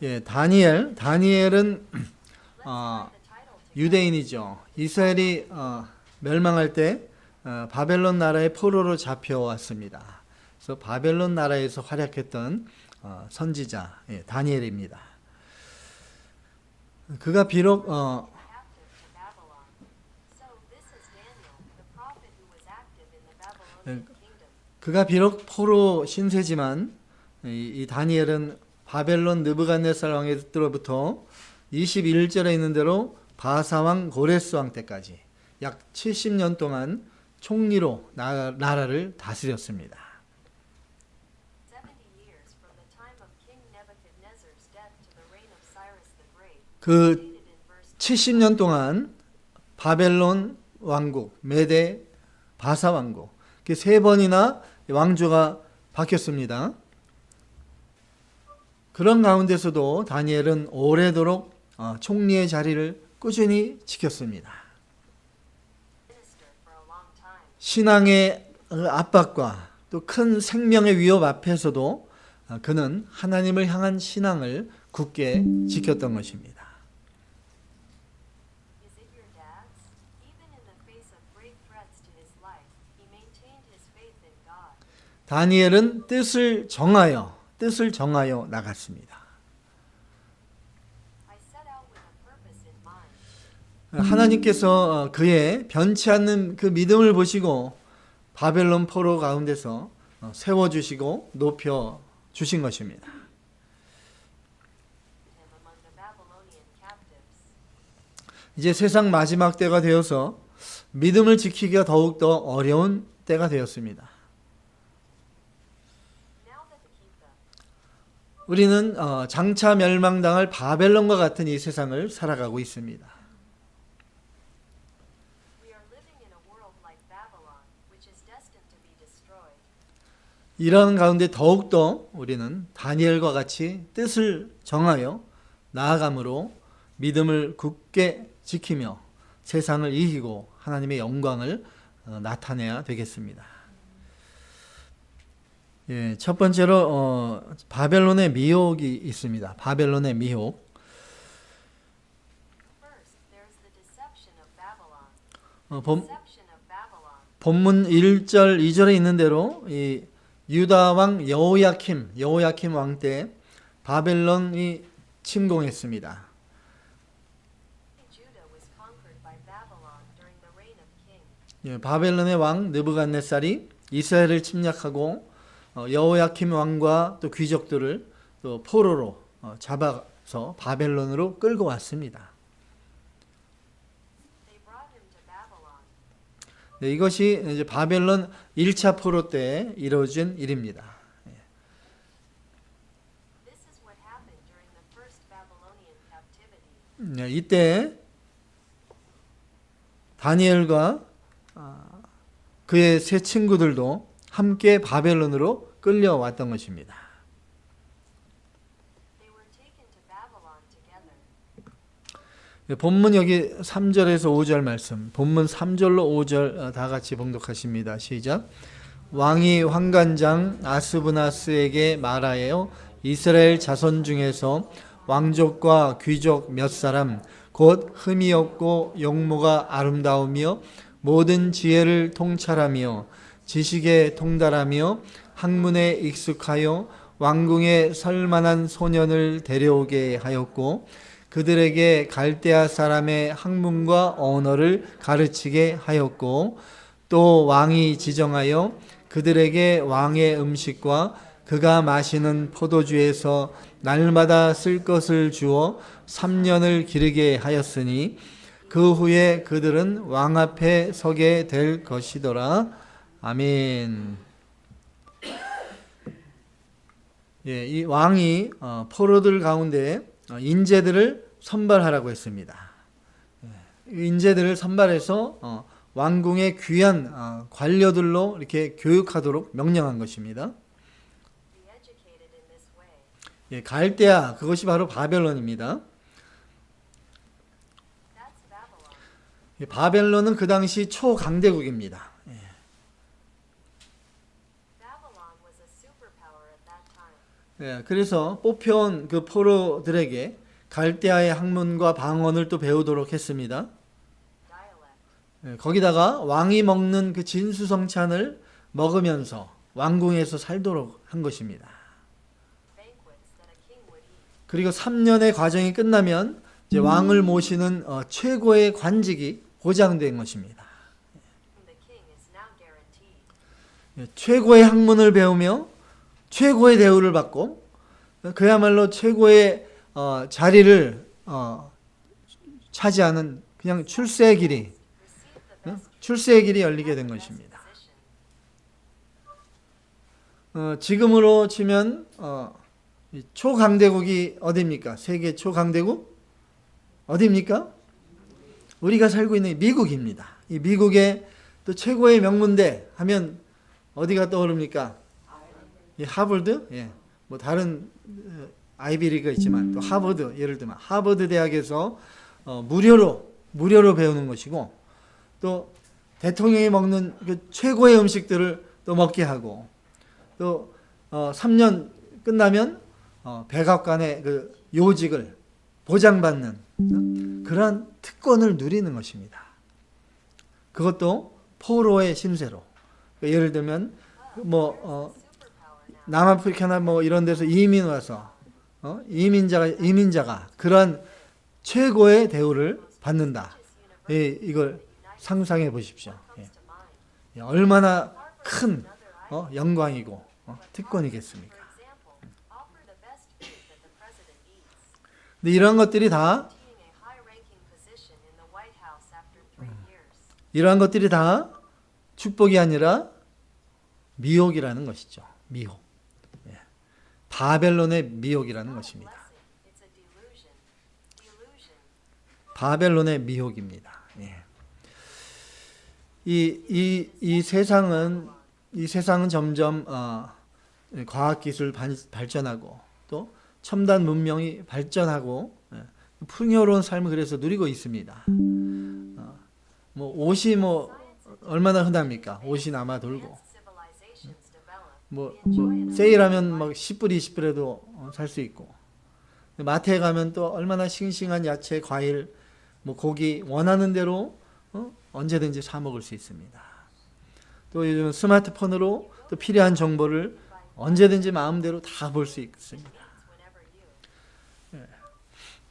예, 다니엘은 유대인이죠. 이스라엘이 멸망할 때 바벨론 나라의 포로로 잡혀왔습니다. 그래서 바벨론 나라에서 활약했던 선지자 다니엘입니다. 그가 비록 포로 신세지만 이 다니엘은 바벨론 느부갓네살 왕으로부터 21절에 있는 대로 바사왕 고레스 왕 때까지 약 70년 동안 총리로 나라를 다스렸습니다. 그 70년 동안 바벨론 왕국, 메데, 바사 왕국 세 번이나 왕조가 바뀌었습니다. 그런 가운데서도 다니엘은 오래도록 총리의 자리를 꾸준히 지켰습니다. 신앙의 압박과 또 큰 생명의 위협 앞에서도 그는 하나님을 향한 신앙을 굳게 지켰던 것입니다. 다니엘은 뜻을 정하여 나갔습니다. 하나님께서 그의 변치 않는 그 믿음을 보시고 바벨론 포로 가운데서 세워주시고 높여주신 것입니다. 이제 세상 마지막 때가 되어서 믿음을 지키기가 더욱더 어려운 때가 되었습니다. 우리는 장차 멸망당할 바벨론과 같은 이 세상을 살아가고 있습니다. 이런 가운데 더욱더 우리는 다니엘과 같이 뜻을 정하여 나아감으로 믿음을 굳게 지키며 세상을 이기고 하나님의 영광을 나타내야 되겠습니다. 예, 첫 번째로 바벨론의 미혹이 있습니다. 바벨론의 미혹. 본문 1절, 2절에 있는 대로 이 유다 왕 여호야킴 왕 때 바벨론이 침공했습니다. 예, 바벨론의 왕 느부갓네살이 이스라엘을 침략하고 여호야킴 왕과 또 귀족들을 또 포로로 잡아서 바벨론으로 끌고 왔습니다. 네, 이것이 이제 바벨론 1차 포로 때 이루어진 일입니다. 네, 이때 다니엘과 그의 세 친구들도 함께 바벨론으로 끌려왔던 것입니다. 본문 여기 3절에서 5절 말씀, 본문 3절로 5절 다 같이 봉독하십니다. 시작. 왕이 환관장 아스브나스에게 말하여 이스라엘 자손 중에서 왕족과 귀족 몇 사람 곧 흠이 없고 용모가 아름다우며 모든 지혜를 통찰하며 지식에 통달하며 학문에 익숙하여 왕궁에 설만한 소년을 데려오게 하였고 그들에게 갈대아 사람의 학문과 언어를 가르치게 하였고 또 왕이 지정하여 그들에게 왕의 음식과 그가 마시는 포도주에서 날마다 쓸 것을 주어 3년을 기르게 하였으니 그 후에 그들은 왕 앞에 서게 될 것이더라. 아멘. 예, 이 왕이 포로들 가운데 인재들을 선발하라고 했습니다. 인재들을 선발해서 왕궁의 귀한 관료들로 이렇게 교육하도록 명령한 것입니다. 예, 갈대아, 그것이 바로 바벨론입니다. 바벨론은 그 당시 초강대국입니다. 예, 그래서 뽑혀온 그 포로들에게 갈대아의 학문과 방언을 또 배우도록 했습니다. 예, 거기다가 왕이 먹는 그 진수성찬을 먹으면서 왕궁에서 살도록 한 것입니다. 그리고 3년의 과정이 끝나면 이제 왕을 모시는 최고의 관직이 보장된 것입니다. 예, 최고의 학문을 배우며 최고의 대우를 받고 그야말로 최고의 자리를 차지하는 그냥 출세의 길이 열리게 된 것입니다. 지금으로 치면 초강대국이 어디입니까? 세계 초강대국? 어디입니까? 우리가 살고 있는 미국입니다. 이 미국의 또 최고의 명문대 하면 어디가 떠오릅니까? 하버드? 예. 뭐 다른 아이비리그가 있지만 또 하버드, 예를 들면 하버드 대학에서 무료로 배우는 것이고, 또 대통령이 먹는 그 최고의 음식들을 또 먹게 하고, 또 3년 끝나면 백악관의 그 요직을 보장받는 그러한 특권을 누리는 것입니다. 그것도 포로의 신세로. 예를 들면 남아프리카나 뭐 이런 데서 이민 와서 이민자가 그러한 최고의 대우를 받는다. 이걸 상상해 보십시오. 얼마나 큰 영광이고 특권이겠습니까? 근데 이러한 것들이 다 축복이 아니라 미혹이라는 것이죠. 미혹. 바벨론의 미혹이라는 것입니다. 바벨론의 미혹입니다. 이 세상은 점점 과학기술 발전하고 또 첨단 문명이 발전하고 풍요로운 삶을 그래서 누리고 있습니다. 옷이 얼마나 흔합니까? 옷이 남아 돌고 세일하면 10불 20불에도 살 수 있고, 마트에 가면 또 얼마나 싱싱한 야채, 과일, 고기 원하는 대로 언제든지 사 먹을 수 있습니다. 또 요즘 스마트폰으로 또 필요한 정보를 언제든지 마음대로 다 볼 수 있습니다.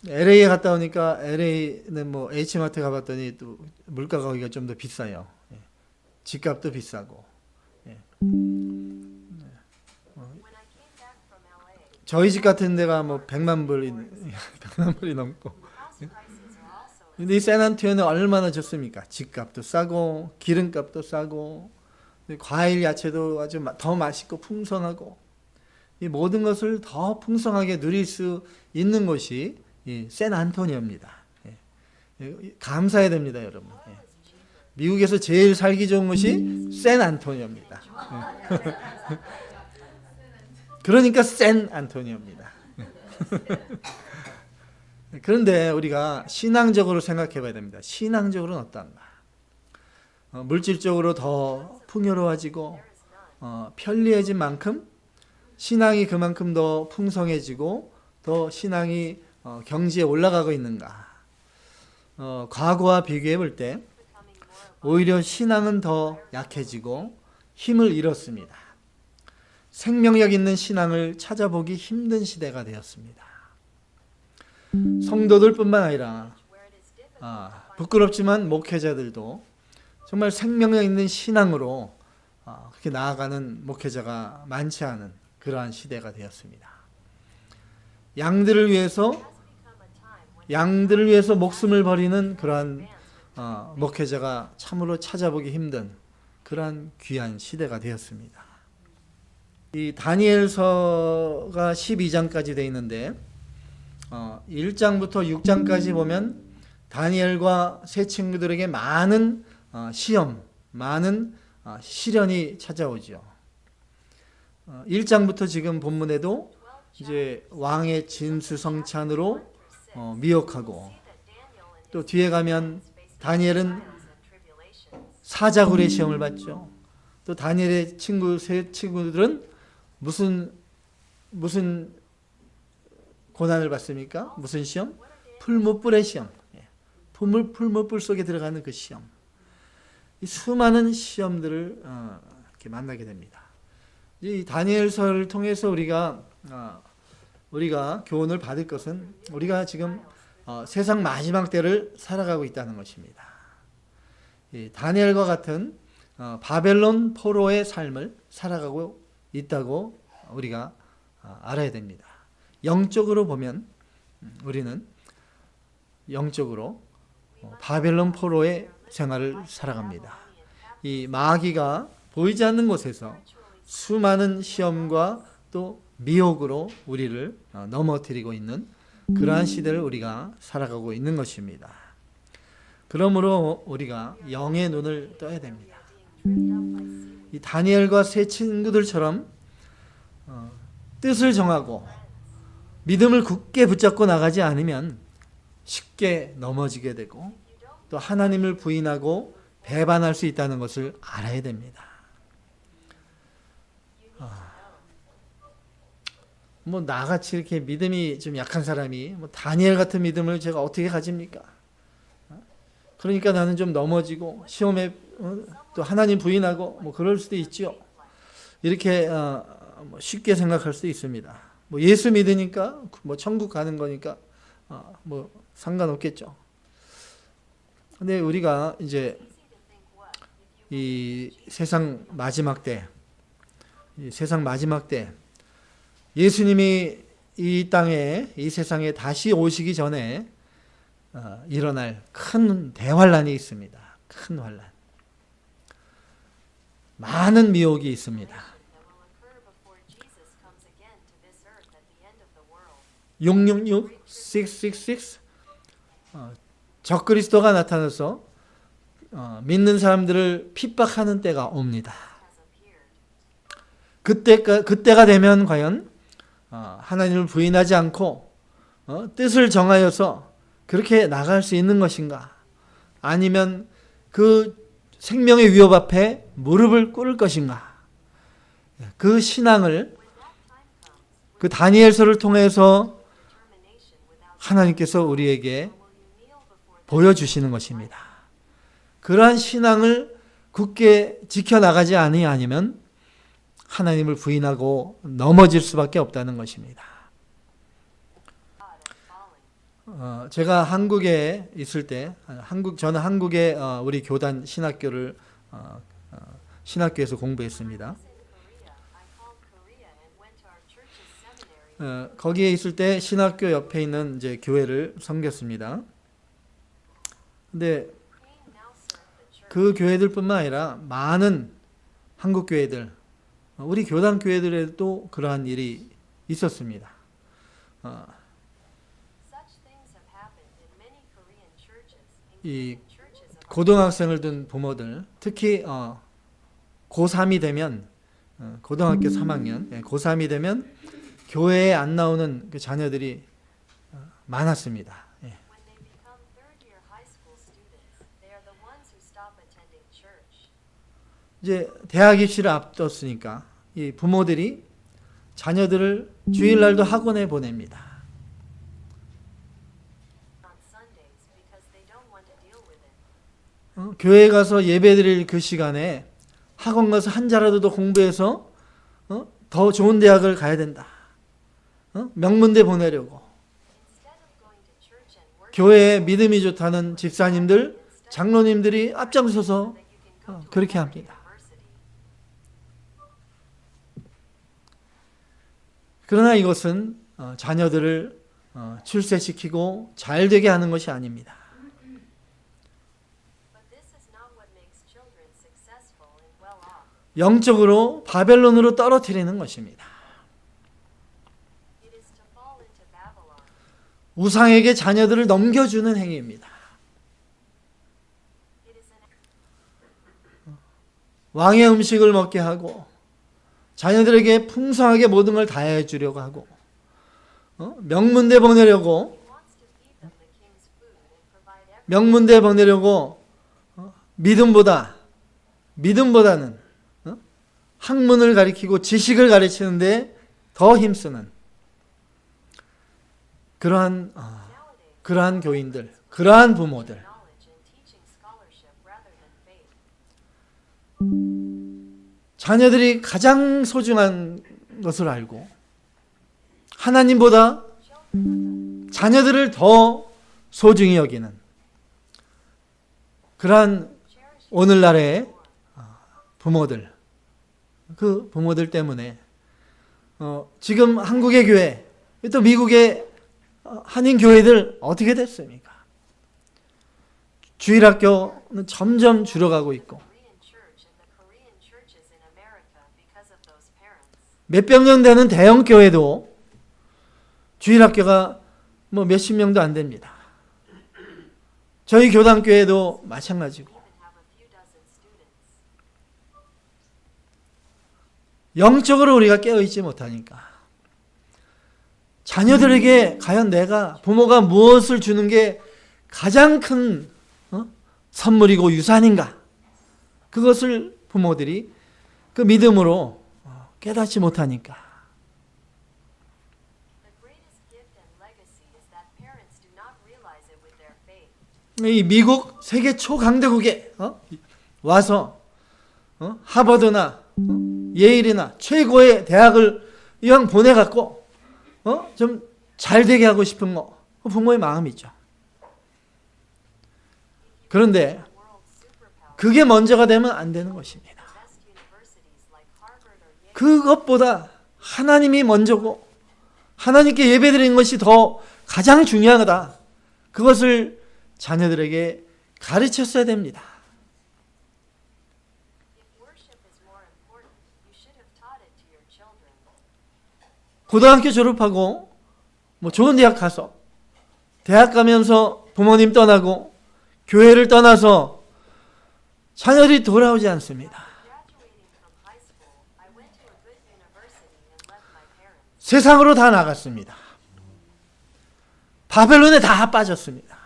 LA에 갔다 오니까 LA는 H마트 가봤더니 또 물가가 거기가 좀 더 비싸요. 집값도 비싸고. 저희 집 같은 데가 100만 불이 넘고. 근데 이 샌안토니오는 얼마나 좋습니까? 집값도 싸고 기름값도 싸고 과일 야채도 아주 더 맛있고 풍성하고, 이 모든 것을 더 풍성하게 누릴 수 있는 곳이 이 샌안토니오입니다. 감사해야 됩니다, 여러분. 미국에서 제일 살기 좋은 곳이 샌안토니오입니다. 그러니까 샌안토니오입니다. 그런데 우리가 신앙적으로 생각해 봐야 됩니다. 신앙적으로는 어떤가? 물질적으로 더 풍요로워지고 편리해진 만큼 신앙이 그만큼 더 풍성해지고 더 신앙이 경지에 올라가고 있는가? 과거와 비교해 볼 때 오히려 신앙은 더 약해지고 힘을 잃었습니다. 생명력 있는 신앙을 찾아보기 힘든 시대가 되었습니다. 성도들뿐만 아니라 부끄럽지만 목회자들도 정말 생명력 있는 신앙으로 그렇게 나아가는 목회자가 많지 않은 그러한 시대가 되었습니다. 양들을 위해서 목숨을 버리는 그러한 목회자가 참으로 찾아보기 힘든 그러한 귀한 시대가 되었습니다. 이 다니엘서가 12장까지 되어 있는데 1장부터 6장까지 보면 다니엘과 세 친구들에게 많은 시험, 많은 시련이 찾아오죠. 1장부터 지금 본문에도 이제 왕의 진수성찬으로 미혹하고, 또 뒤에 가면 다니엘은 사자굴의 시험을 받죠. 또 다니엘의 세 친구들은 무슨 무슨 고난을 받습니까? 무슨 시험? 풀무불의 시험. 풀무불 속에 들어가는 그 시험. 이 수많은 시험들을 이렇게 만나게 됩니다. 이 다니엘서를 통해서 우리가 교훈을 받을 것은 우리가 지금 세상 마지막 때를 살아가고 있다는 것입니다. 이 다니엘과 같은 바벨론 포로의 삶을 살아가고 있다고 우리가 알아야 됩니다. 영적으로 보면 우리는 영적으로 바벨론 포로의 생활을 살아갑니다. 이 마귀가 보이지 않는 곳에서 수많은 시험과 또 미혹으로 우리를 넘어뜨리고 있는 그러한 시대를 우리가 살아가고 있는 것입니다. 그러므로 우리가 영의 눈을 떠야 됩니다. 이 다니엘과 세 친구들처럼 뜻을 정하고 믿음을 굳게 붙잡고 나가지 않으면 쉽게 넘어지게 되고 또 하나님을 부인하고 배반할 수 있다는 것을 알아야 됩니다. 뭐 나같이 이렇게 믿음이 좀 약한 사람이 다니엘 같은 믿음을 제가 어떻게 가집니까? 그러니까 나는 좀 넘어지고 시험에 또 하나님 부인하고 뭐 그럴 수도 있죠. 이렇게 쉽게 생각할 수도 있습니다. 뭐 예수 믿으니까 뭐 천국 가는 거니까 뭐 상관없겠죠. 근데 우리가 이제 이 세상 마지막 때 예수님이 이 땅에 이 세상에 다시 오시기 전에 일어날 큰 대환란이 있습니다. 큰 환란. 많은 미혹이 있습니다. 666, 666 적그리스도가 나타나서 믿는 사람들을 핍박하는 때가 옵니다. 그때가 되면 과연 하나님을 부인하지 않고 뜻을 정하여서 그렇게 나갈 수 있는 것인가? 아니면 그 생명의 위협 앞에 무릎을 꿇을 것인가? 그 신앙을 그 다니엘서를 통해서 하나님께서 우리에게 보여주시는 것입니다. 그러한 신앙을 굳게 지켜나가지 아니면 하나님을 부인하고 넘어질 수밖에 없다는 것입니다. 제가 한국에 있을 때, 저는 한국의 우리 교단 신학교를 신학교에서 공부했습니다. 거기에 있을 때 신학교 옆에 있는 이제 교회를 섬겼습니다. 근데 그 교회들뿐만 아니라 많은 한국 교회들, 우리 교단 교회들에도 그러한 일이 있었습니다. 이 고등학생을 둔 부모들, 특히 고3이 되면 고등학교 3학년, 고3이 되면 교회에 안 나오는 그 자녀들이 많았습니다. 이제 대학 입시를 앞뒀으니까 이 부모들이 자녀들을 주일날도 학원에 보냅니다. 교회 가서 예배드릴 그 시간에 학원 가서 한 자라도 더 공부해서 더 좋은 대학을 가야 된다. 명문대 보내려고. 교회에 믿음이 좋다는 집사님들, 장로님들이 앞장서서 그렇게 합니다. 그러나 이것은 자녀들을 출세시키고 잘 되게 하는 것이 아닙니다. 영적으로 바벨론으로 떨어뜨리는 것입니다. 우상에게 자녀들을 넘겨주는 행위입니다. 왕의 음식을 먹게 하고 자녀들에게 풍성하게 모든 걸 다 해주려고 하고 명문대 보내려고 믿음보다는 학문을 가리키고 지식을 가르치는데 더 힘쓰는 그러한 교인들, 그러한 부모들, 자녀들이 가장 소중한 것을 알고 하나님보다 자녀들을 더 소중히 여기는 그러한 오늘날의 부모들, 그 부모들 때문에 지금 한국의 교회, 또 미국의 한인 교회들 어떻게 됐습니까? 주일학교는 점점 줄어가고 있고 몇백 명 되는 대형 교회도 주일학교가 뭐 몇십 명도 안 됩니다. 저희 교단교회도 마찬가지고 영적으로 우리가 깨어있지 못하니까 자녀들에게 과연 내가 부모가 무엇을 주는 게 가장 큰 선물이고 유산인가, 그것을 부모들이 그 믿음으로 깨닫지 못하니까 이 미국 세계 초강대국에 와서 하버드나 예일이나 최고의 대학을 이왕 보내갖고 좀 잘되게 하고 싶은 거 부모의 마음이죠. 그런데 그게 먼저가 되면 안 되는 것입니다. 그것보다 하나님이 먼저고 하나님께 예배드리는 것이 더 가장 중요하다. 그것을 자녀들에게 가르쳤어야 됩니다. 고등학교 졸업하고 뭐 좋은 대학 가서 대학 가면서 부모님 떠나고 교회를 떠나서 자녀들이 돌아오지 않습니다. 세상으로 다 나갔습니다. 바벨론에 다 빠졌습니다.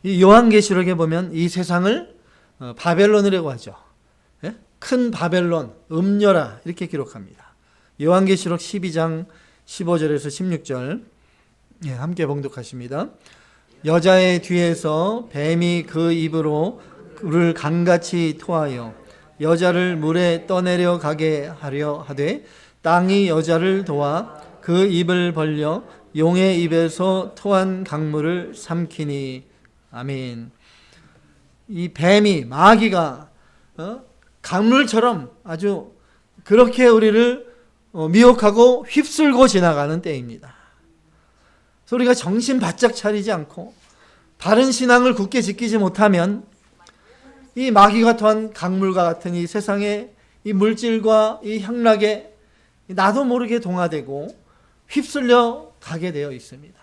이 요한계시록에 보면 이 세상을 바벨론이라고 하죠. 예? 큰 바벨론, 음녀라 이렇게 기록합니다. 요한계시록 12장 15절에서 16절 예, 함께 봉독하십니다. 여자의 뒤에서 뱀이 그 입으로 그를 강같이 토하여 여자를 물에 떠내려 가게 하려 하되 땅이 여자를 도와 그 입을 벌려 용의 입에서 토한 강물을 삼키니. 아멘. 이 뱀이 마귀가 강물처럼 아주 그렇게 우리를 미혹하고 휩쓸고 지나가는 때입니다. 그래서 우리가 정신 바짝 차리지 않고 바른 신앙을 굳게 지키지 못하면 이 마귀가 토한 강물과 같은 이 세상의 이 물질과 이 향락에 나도 모르게 동화되고 휩쓸려 가게 되어 있습니다.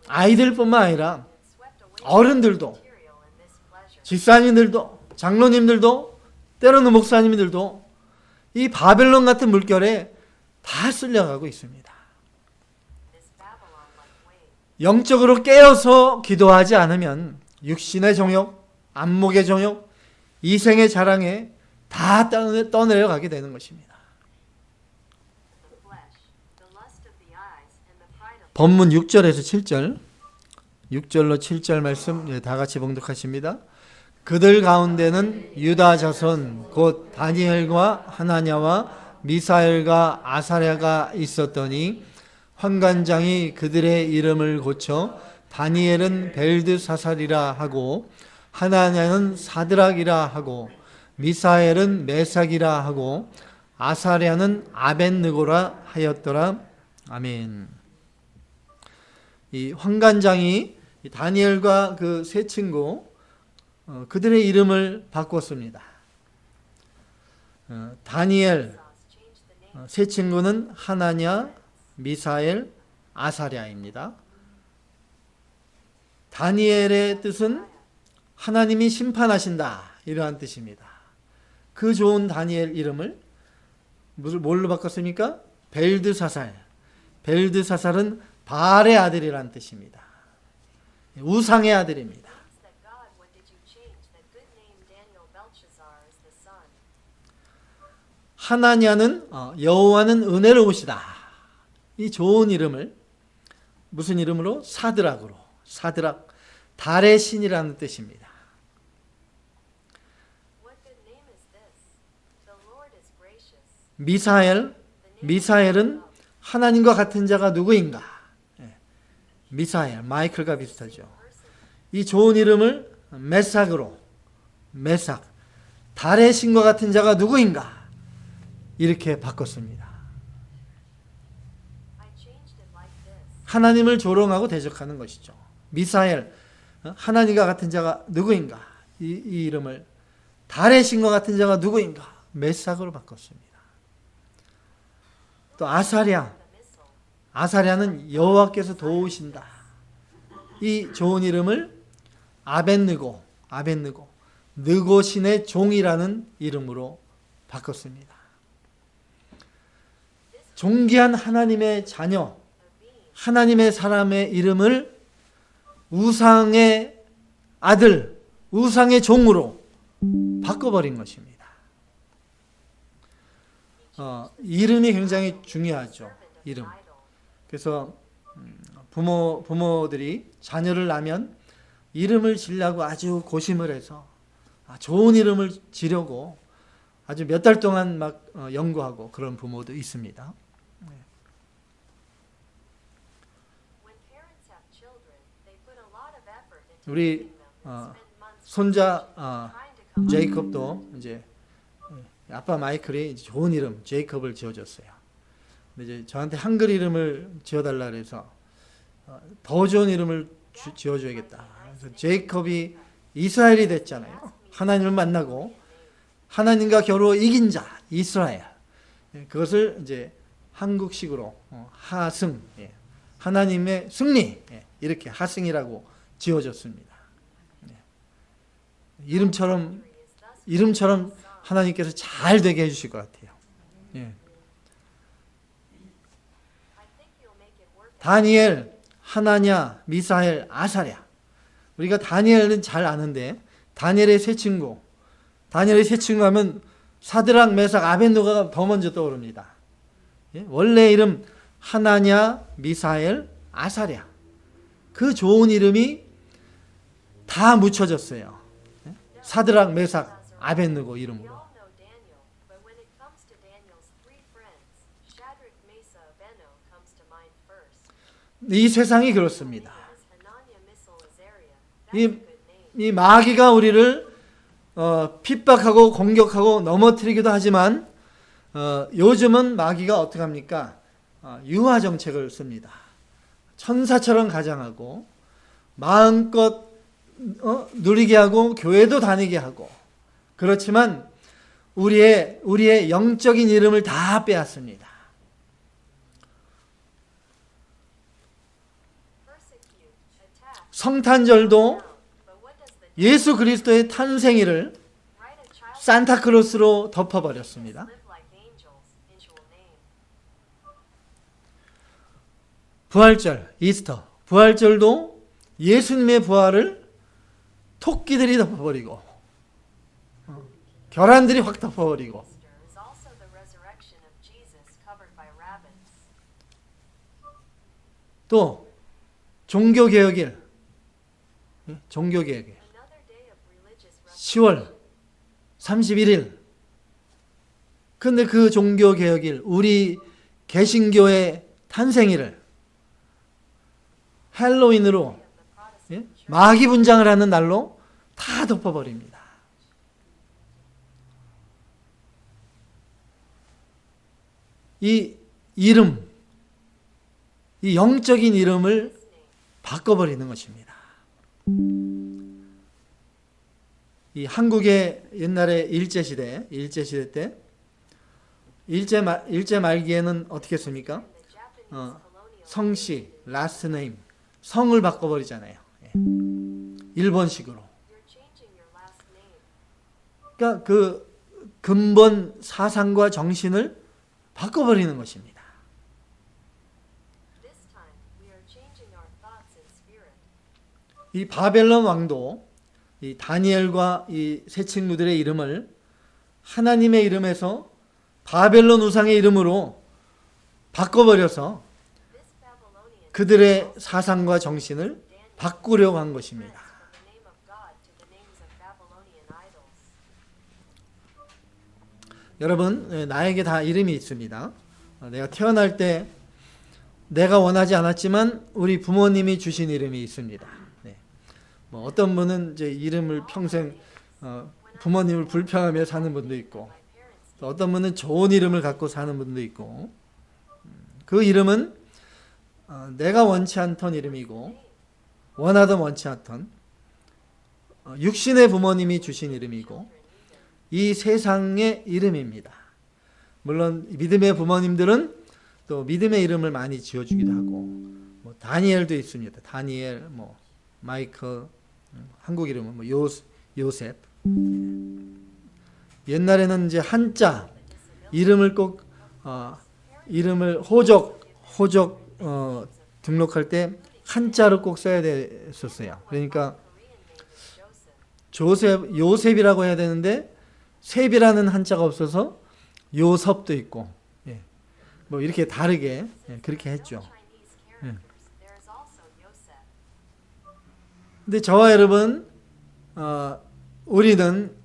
아이들뿐만 아니라 어른들도, 집사님들도, 장로님들도, 때로는 목사님들도 이 바벨론 같은 물결에 다 쓸려가고 있습니다. 영적으로 깨어서 기도하지 않으면 육신의 정욕, 안목의 정욕, 이생의 자랑에 다 떠내려가게 되는 것입니다. 본문 6절에서 7절, 6절로 7절 말씀 다 같이 봉독하십니다. 그들 가운데는 유다 자손 곧 다니엘과 하나냐와 미사엘과 아사랴가 있었더니 환관장이 그들의 이름을 고쳐 다니엘은 벨드사살이라 하고 하나냐는 사드락이라 하고 미사엘은 메삭이라 하고 아사랴는 아벳느고라 하였더라. 아멘. 이 환관장이 다니엘과 그 세 친구 그들의 이름을 바꿨습니다. 다니엘 세 친구는 하나냐, 미사엘, 아사랴입니다. 다니엘의 뜻은 하나님이 심판하신다 이러한 뜻입니다. 그 좋은 다니엘 이름을 뭘로 바꿨습니까? 벨드사살. 벨드사살은 바알의 아들이라는 뜻입니다. 우상의 아들입니다. 하나냐는 여호와는 은혜로우시다. 이 좋은 이름을 무슨 이름으로? 사드락으로. 사드락, 달의 신이라는 뜻입니다. 미사엘은 하나님과 같은 자가 누구인가? 미사엘, 마이클과 비슷하죠. 이 좋은 이름을 메삭으로, 메삭, 달의 신과 같은 자가 누구인가? 이렇게 바꿨습니다. 하나님을 조롱하고 대적하는 것이죠. 미사엘, 하나님과 같은 자가 누구인가? 이 이름을 달의 신과 같은 자가 누구인가? 메삭으로 바꿨습니다. 또 아사랴는 여호와께서 도우신다. 이 좋은 이름을 아벳느고, 느고신의 종이라는 이름으로 바꿨습니다. 존귀한 하나님의 자녀, 하나님의 사람의 이름을 우상의 아들, 우상의 종으로 바꿔버린 것입니다. 이름이 굉장히 중요하죠. 이름. 그래서 부모들이 자녀를 낳으면 이름을 지으려고 아주 고심을 해서 좋은 이름을 지려고 아주 몇 달 동안 막 연구하고 그런 부모도 있습니다. 우리 손자 제이콥도 이제 아빠 마이클이 좋은 이름 제이콥을 지어줬어요. 근데 이제 저한테 한글 이름을 지어달라 그래서 더 좋은 이름을 지어줘야겠다. 그래서 제이콥이 이스라엘이 됐잖아요. 하나님을 만나고 하나님과 겨루 이긴 자 이스라엘. 그것을 이제 한국식으로 하승, 하나님의 승리, 이렇게 하승이라고 지어줬습니다. 이름처럼 하나님께서 잘 되게 해주실 것 같아요. 다니엘, 하나냐, 미사엘, 아사랴. 우리가 다니엘은 잘 아는데 다니엘의 세 친구 하면 사드락, 메삭, 아벳느고가 더 먼저 떠오릅니다. 원래 이름 하나냐, 미사엘, 아사랴. 그 좋은 이름이 다 묻혀졌어요. 사드락, 메삭, 아벳느고 이름으로. 이 세상이 그렇습니다. 이 마귀가 우리를 핍박하고 공격하고 넘어뜨리기도 하지만 요즘은 마귀가 어떻게 합니까? 유화 정책을 씁니다. 천사처럼 가장하고 마음껏 누리게 하고 교회도 다니게 하고 그렇지만 우리의 영적인 이름을 다 빼앗습니다. 성탄절도 예수 그리스도의 탄생일을 산타클로스로 덮어버렸습니다. 부활절, 이스터, 부활절도 예수님의 부활을 토끼들이 덮어버리고 결한들이 확 덮어버리고 또 종교개혁일 10월 31일. 근데 그 종교개혁일, 우리 개신교의 탄생일을 헬로윈으로 마귀 분장을 하는 날로 다 덮어버립니다. 이 이름, 이 영적인 이름을 바꿔버리는 것입니다. 이 한국의 옛날에 일제시대 때 일제 말기에는 어떻게 했습니까? 성씨, last name, 성을 바꿔버리잖아요. 일본식으로. 그러니까 그 근본 사상과 정신을 바꿔버리는 것입니다. 이 바벨론 왕도 이 다니엘과 이 세 친구들의 이름을 하나님의 이름에서 바벨론 우상의 이름으로 바꿔버려서 그들의 사상과 정신을 바꾸려고 한 것입니다. 여러분, 나에게 다 이름이 있습니다. 내가 태어날 때 내가 원하지 않았지만 우리 부모님이 주신 이름이 있습니다. 뭐 어떤 분은 이제 이름을 평생 부모님을 불평하며 사는 분도 있고, 또 어떤 분은 좋은 이름을 갖고 사는 분도 있고, 그 이름은 내가 원치 않던 이름이고 원하던 원치 않던 육신의 부모님이 주신 이름이고 이 세상의 이름입니다. 물론 믿음의 부모님들은 또 믿음의 이름을 많이 지어주기도 하고, 뭐 다니엘도 있습니다. 다니엘, 뭐 마이클, 한국 이름은 뭐 요셉. 옛날에는 이제 한자 이름을 꼭 이름을 호적 등록할 때 한자로 꼭 써야 됐었어요. 그러니까 요셉이라고 해야 되는데 셉이라는 한자가 없어서 요섭도 있고, 뭐 이렇게 다르게 그렇게 했죠. 근데 저와 여러분, 우리는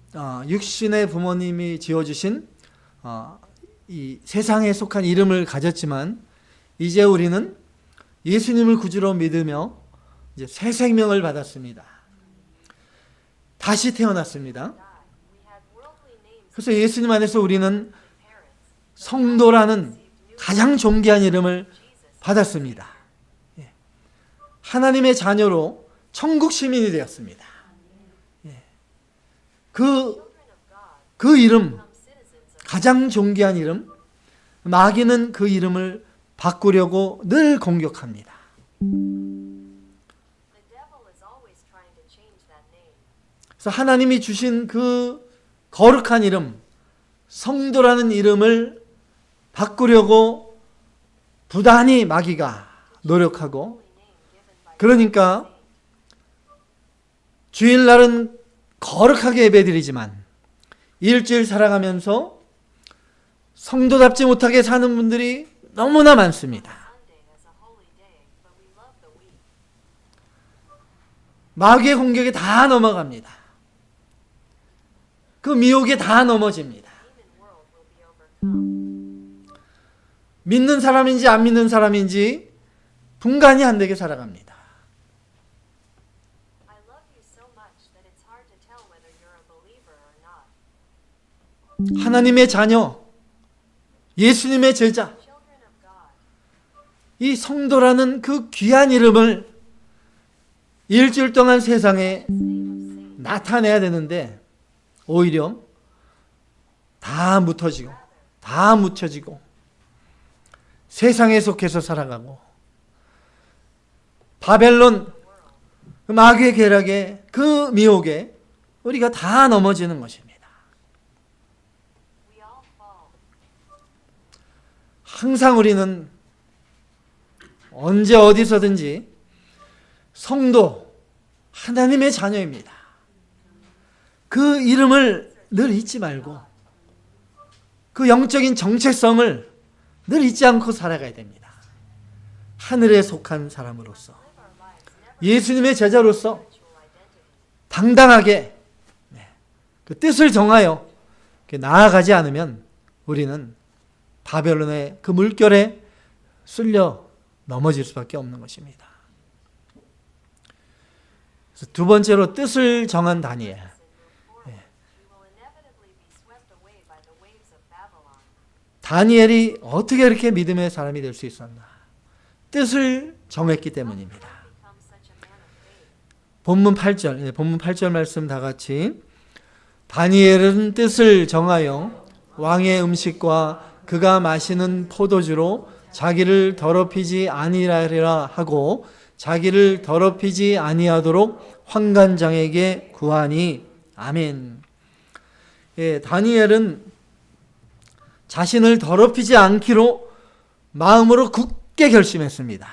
육신의 부모님이 지어주신 이 세상에 속한 이름을 가졌지만 이제 우리는 예수님을 구주로 믿으며 이제 새 생명을 받았습니다. 다시 태어났습니다. 그래서 예수님 안에서 우리는 성도라는 가장 존귀한 이름을 받았습니다. 하나님의 자녀로 천국 시민이 되었습니다. 그 이름, 가장 존귀한 이름, 마귀는 그 이름을 바꾸려고 늘 공격합니다. 그래서 하나님이 주신 그 거룩한 이름, 성도라는 이름을 바꾸려고 부단히 마귀가 노력하고, 그러니까 주일날은 거룩하게 예배드리지만 일주일 살아가면서 성도답지 못하게 사는 분들이 너무나 많습니다. 마귀의 공격에 다 넘어갑니다. 그 미혹에 다 넘어집니다. 믿는 사람인지 안 믿는 사람인지 분간이 안 되게 살아갑니다. 하나님의 자녀, 예수님의 제자, 이 성도라는 그 귀한 이름을 일주일 동안 세상에 나타내야 되는데 오히려 다 묻혀지고 다 묻혀지고 세상에 속해서 살아가고 바벨론 그 마귀의 계략에 그 미혹에 우리가 다 넘어지는 것입니다. 항상 우리는 언제 어디서든지 성도, 하나님의 자녀입니다. 그 이름을 늘 잊지 말고 그 영적인 정체성을 늘 잊지 않고 살아가야 됩니다. 하늘에 속한 사람으로서, 예수님의 제자로서 당당하게 그 뜻을 정하여 나아가지 않으면 우리는 바벨론의 그 물결에 쓸려 넘어질 수밖에 없는 것입니다. 그래서 두 번째로 뜻을 정한 다니엘. 다니엘이 어떻게 이렇게 믿음의 사람이 될 수 있었나? 뜻을 정했기 때문입니다. 본문 8절 말씀 다 같이. 다니엘은 뜻을 정하여 왕의 음식과 그가 마시는 포도주로 자기를 더럽히지 아니하리라 하고 자기를 더럽히지 아니하도록 환관장에게 구하니. 아멘. 다니엘은 자신을 더럽히지 않기로 마음으로 굳게 결심했습니다.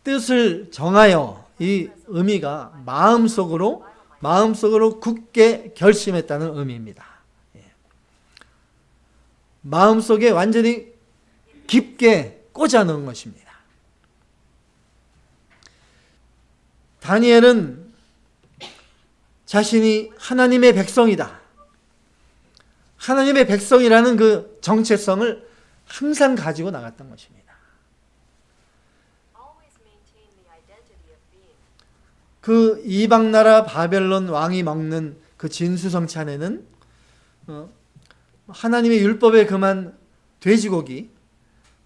뜻을 정하여, 이 의미가 마음속으로 굳게 결심했다는 의미입니다. 마음속에 완전히 깊게 꽂아 넣은 것입니다. 다니엘은 자신이 하나님의 백성이다. 하나님의 백성이라는 그 정체성을 항상 가지고 나갔던 것입니다. 그 이방 나라 바벨론 왕이 먹는 그 진수성찬에는 하나님의 율법에 금한 돼지고기,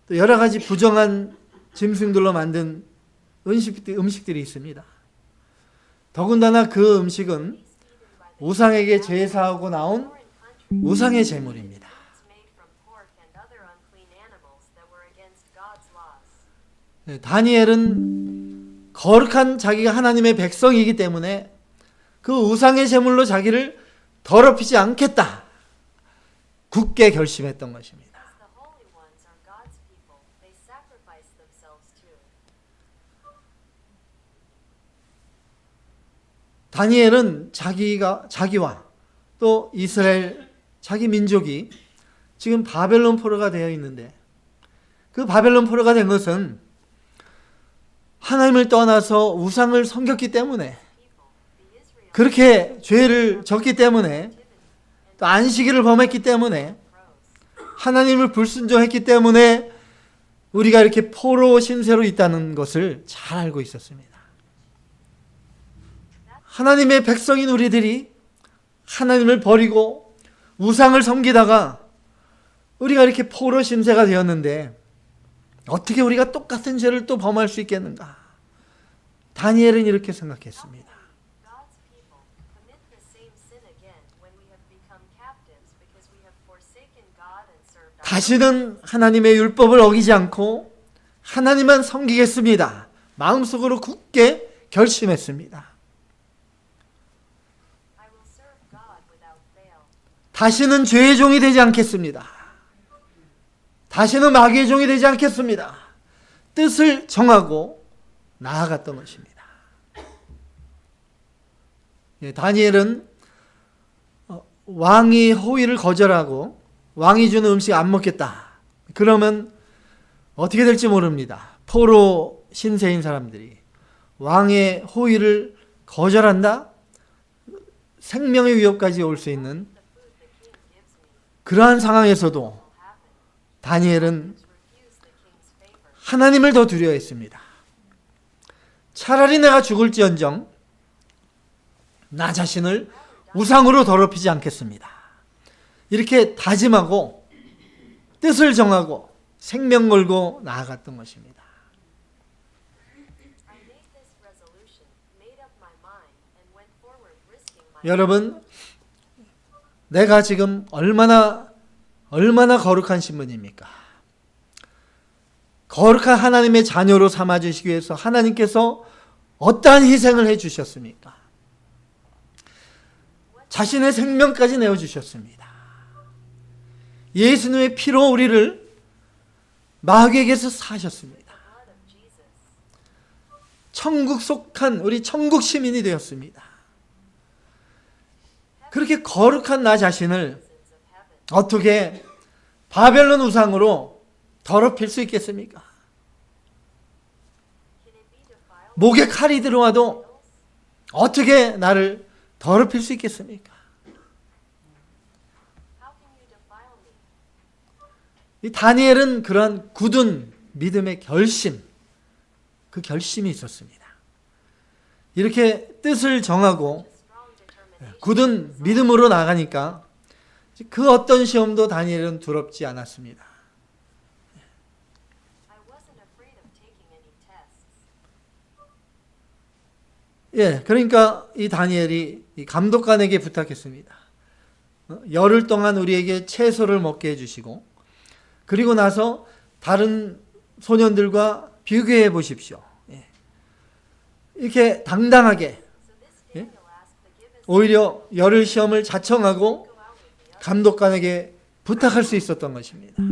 또 여러 가지 부정한 짐승들로 만든 음식들이 있습니다. 더군다나 그 음식은 우상에게 제사하고 나온 우상의 제물입니다. 다니엘은 거룩한 자기가 하나님의 백성이기 때문에 그 우상의 제물로 자기를 더럽히지 않겠다. 굳게 결심했던 것입니다. 다니엘은 자기와 또 이스라엘 자기 민족이 지금 바벨론 포로가 되어 있는데 그 바벨론 포로가 된 것은 하나님을 떠나서 우상을 섬겼기 때문에 그렇게 죄를 졌기 때문에 또 안식일을 범했기 때문에 하나님을 불순종했기 때문에 우리가 이렇게 포로 신세로 있다는 것을 잘 알고 있었습니다. 하나님의 백성인 우리들이 하나님을 버리고 우상을 섬기다가 우리가 이렇게 포로 신세가 되었는데 어떻게 우리가 똑같은 죄를 또 범할 수 있겠는가? 다니엘은 이렇게 생각했습니다. 다시는 하나님의 율법을 어기지 않고 하나님만 섬기겠습니다. 마음속으로 굳게 결심했습니다. 다시는 죄의 종이 되지 않겠습니다. 다시는 마귀의 종이 되지 않겠습니다. 뜻을 정하고 나아갔던 것입니다. 다니엘은 왕이 호의를 거절하고 왕이 주는 음식 안 먹겠다. 그러면 어떻게 될지 모릅니다. 포로 신세인 사람들이 왕의 호의를 거절한다? 생명의 위협까지 올 수 있는 그러한 상황에서도 다니엘은 하나님을 더 두려워했습니다. 차라리 내가 죽을지언정 나 자신을 우상으로 더럽히지 않겠습니다. 이렇게 다짐하고 뜻을 정하고 생명 걸고 나아갔던 것입니다. 여러분, 내가 지금 얼마나 거룩한 신분입니까? 거룩한 하나님의 자녀로 삼아주시기 위해서 하나님께서 어떠한 희생을 해주셨습니까? 자신의 생명까지 내어주셨습니다. 예수님의 피로 우리를 마귀에게서 사셨습니다. 천국 속한 우리 천국 시민이 되었습니다. 그렇게 거룩한 나 자신을 어떻게 바벨론 우상으로 더럽힐 수 있겠습니까? 목에 칼이 들어와도 어떻게 나를 더럽힐 수 있겠습니까? 이 다니엘은 그러한 굳은 믿음의 결심, 그 결심이 있었습니다. 이렇게 뜻을 정하고 굳은 믿음으로 나가니까 그 어떤 시험도 다니엘은 두렵지 않았습니다. 그러니까 이 다니엘이 이 감독관에게 부탁했습니다. 열흘 동안 우리에게 채소를 먹게 해주시고 그리고 나서 다른 소년들과 비교해 보십시오. 이렇게 당당하게 오히려 열흘 시험을 자청하고 감독관에게 부탁할 수 있었던 것입니다.